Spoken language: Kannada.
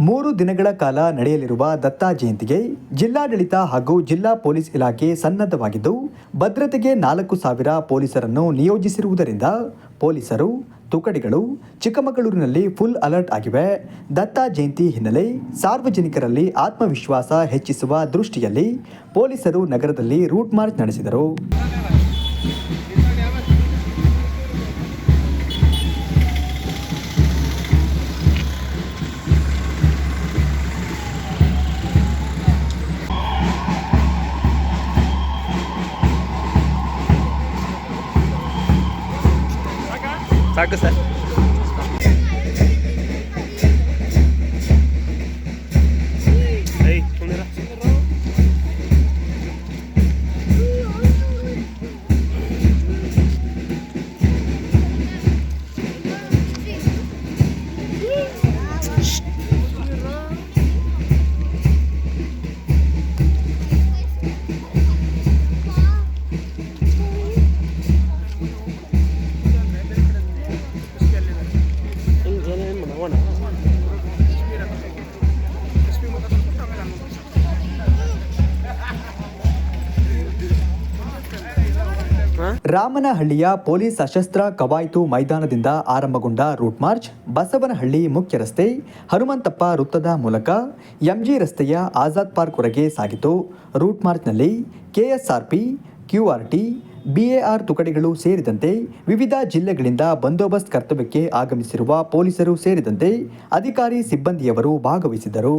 3 ದಿನಗಳ ಕಾಲ ನಡೆಯಲಿರುವ ದತ್ತಾ ಜಯಂತಿಗೆ ಜಿಲ್ಲಾಡಳಿತ ಹಾಗೂ ಜಿಲ್ಲಾ ಪೊಲೀಸ್ ಇಲಾಖೆ ಸನ್ನದ್ಧವಾಗಿದ್ದು, ಭದ್ರತೆಗೆ 4,000 ಪೊಲೀಸರನ್ನು ನಿಯೋಜಿಸಿರುವುದರಿಂದ ಪೊಲೀಸರು ತುಕಡಿಗಳು ಚಿಕ್ಕಮಗಳೂರಿನಲ್ಲಿ ಫುಲ್ ಅಲರ್ಟ್ ಆಗಿವೆ. ದತ್ತಾ ಜಯಂತಿ ಹಿನ್ನೆಲೆ ಸಾರ್ವಜನಿಕರಲ್ಲಿ ಆತ್ಮವಿಶ್ವಾಸ ಹೆಚ್ಚಿಸುವ ದೃಷ್ಟಿಯಲ್ಲಿ ಪೊಲೀಸರು ನಗರದಲ್ಲಿ ರೂಟ್ ಮಾರ್ಚ್ ನಡೆಸಿದರು. ಸಾಕು ಸರ್. ರಾಮನಹಳ್ಳಿಯ ಪೊಲೀಸ್ ಸಶಸ್ತ್ರ ಕವಾಯತು ಮೈದಾನದಿಂದ ಆರಂಭಗೊಂಡ ರೂಟ್ ಮಾರ್ಚ್ ಬಸವನಹಳ್ಳಿ ಮುಖ್ಯ ರಸ್ತೆ, ಹನುಮಂತಪ್ಪ ವೃತ್ತದ ಮೂಲಕ ಎಂಜಿ ರಸ್ತೆಯ ಆಜಾದ್ ಪಾರ್ಕ್ ವರೆಗೆ ಸಾಗಿತು. ರೂಟ್ ಮಾರ್ಚ್ನಲ್ಲಿ ಕೆಎಸ್ಆರ್ಪಿ, ಕ್ಯೂಆರ್ಟಿ, ಬಿಎಆರ್ ತುಕಡಿಗಳು ಸೇರಿದಂತೆ ವಿವಿಧ ಜಿಲ್ಲೆಗಳಿಂದ ಬಂದೋಬಸ್ತ್ ಕರ್ತವ್ಯಕ್ಕೆ ಆಗಮಿಸಿರುವ ಪೊಲೀಸರು ಸೇರಿದಂತೆ ಅಧಿಕಾರಿ ಸಿಬ್ಬಂದಿಯವರು ಭಾಗವಹಿಸಿದ್ದರು.